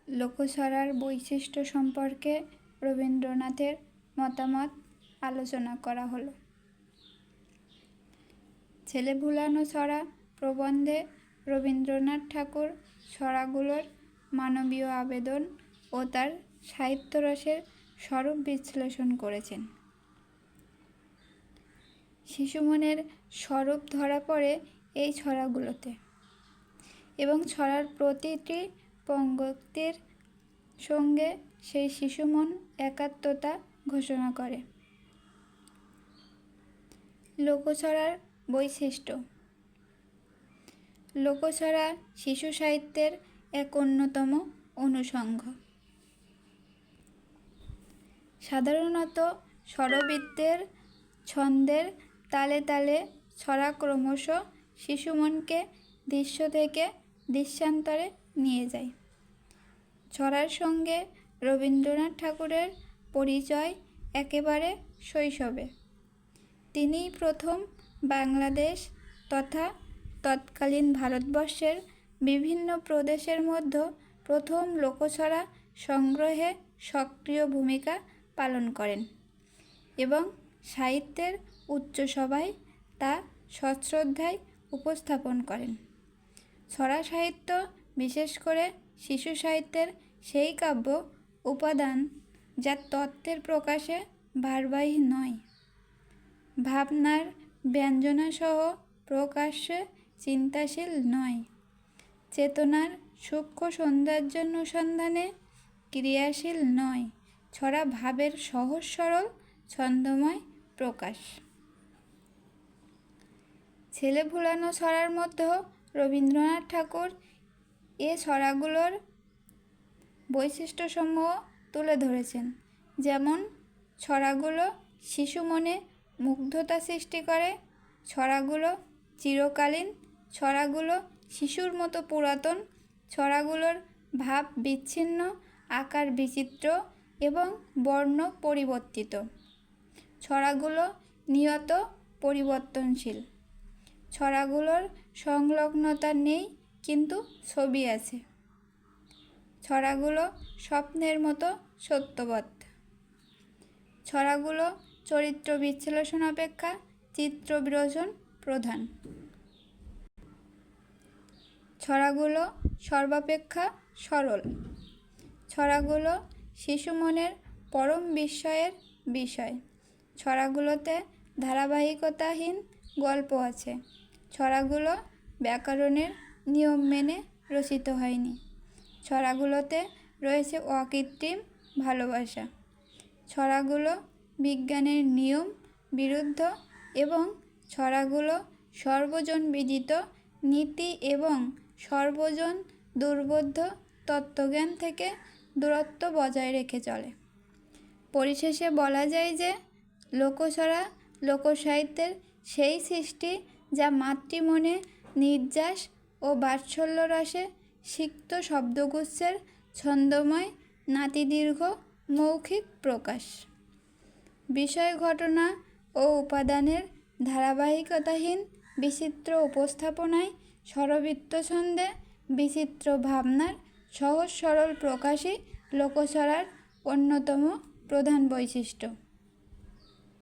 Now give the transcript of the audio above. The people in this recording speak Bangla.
লোকছড়ার বৈশিষ্ট্য সম্পর্কে রবীন্দ্রনাথের মতামত আলোচনা করা হলো। ছেলে ভুলানো ছড়া প্রবন্ধে রবীন্দ্রনাথ ঠাকুর ছড়াগুলোর মানবীয় আবেদন ও তার সাহিত্যরসের স্বরূপ বিশ্লেষণ করেছেন। শিশু মনের স্বরূপ ধরা পড়ে এই ছড়াগুলোতে এবং ছড়ার প্রতিটি পঙ্ক্তির সঙ্গে সেই শিশু মন একাত্মতা ঘোষণা করে। লোকছড়ার বৈশিষ্ট্য। লোকছড়া শিশু সাহিত্যের এক অন্যতম অনুষঙ্গ। সাধারণত স্বরবৃত্তের ছন্দের তালে তালে ছড়া ক্রমশ শিশু মনকে দৃশ্য থেকে দৃশ্যান্তরে নিয়ে যায়। ছড়ার সঙ্গে রবীন্দ্রনাথ ঠাকুরের পরিচয় একেবারে শৈশবে। তিনিই প্রথম বাংলাদেশ তথা তৎকালীন ভারতবর্ষের বিভিন্ন প্রদেশের মধ্যে প্রথম লোকছড়া সংগ্রহে সক্রিয় ভূমিকা পালন করেন এবং সাহিত্যের উচ্চ সভায় তা সশ্রদ্ধায় উপস্থাপন করেন। ছড়া সাহিত্য বিশেষ করে শিশু সাহিত্যের সেই কাব্য উপাদান যা তত্ত্বের প্রকাশে ভারবাহী নয়, ভাবনার ব্যঞ্জনাসহ প্রকাশ্যে চিন্তাশীল নয়, চেতনার সূক্ষ্ম সৌন্দর্যানুসন্ধানে ক্রিয়াশীল নয়, ছড়া ভাবের সহজ সরল ছন্দময় প্রকাশ। ছেলে ভুলানো ছড়ার মধ্যেও রবীন্দ্রনাথ ঠাকুর এ ছড়াগুলোর বৈশিষ্ট্যসমূহ তুলে ধরেছেন। যেমন ছড়াগুলো শিশু মনে মুগ্ধতা সৃষ্টি করে, ছড়াগুলো চিরকালীন, ছড়াগুলো শিশুর মতো পুরাতন, ছড়াগুলোর ভাব বিচ্ছিন্ন, আকার বিচিত্র এবং বর্ণ পরিবর্তিত, ছড়াগুলো নিয়ত পরিবর্তনশীল, ছড়াগুলোর সংলগ্নতা নেই কিন্তু ছবি আছে, ছড়াগুলো স্বপ্নের মতো সত্যবৎ, ছড়াগুলো চরিত্র বিশ্লেষণ অপেক্ষা চিত্র বিরোচন প্রধান, ছড়াগুলো সর্বাপেক্ষা সরল, ছড়াগুলো শিশু মনের পরম বিস্ময়ের বিষয়, ছড়াগুলোতে ধারাবাহিকতাহীন গল্প আছে, ছড়াগুলো ব্যাকরণের নিয়ম মেনে রচিত হয়নি, ছড়াগুলোতে রয়েছে অকৃত্রিম ভালোবাসা, ছড়াগুলো বিজ্ঞানের নিয়ম বিরুদ্ধ এবং ছড়াগুলো সর্বজন বিদিত নীতি এবং সর্বজন দুর্বোধ্য তত্ত্বজ্ঞান থেকে দূরত্ব বজায় রেখে চলে। পরিশেষে বলা যায় যে লোকছড়া লোকসাহিত্যের সেই সৃষ্টি যা মাতৃমনে নির্যাস ও বাৎসল্য রসে সিক্ত শব্দগুচ্ছের ছন্দময় নাতিদীর্ঘ মৌখিক প্রকাশ। বিষয় ঘটনা ও উপাদানের ধারাবাহিকতাহীন বিচিত্র উপস্থাপনায় স্বরবৃত্ত ছন্দে বিচিত্র ভাবনার সহজ সরল প্রকাশই লোকছড়ার অন্যতম প্রধান বৈশিষ্ট্য।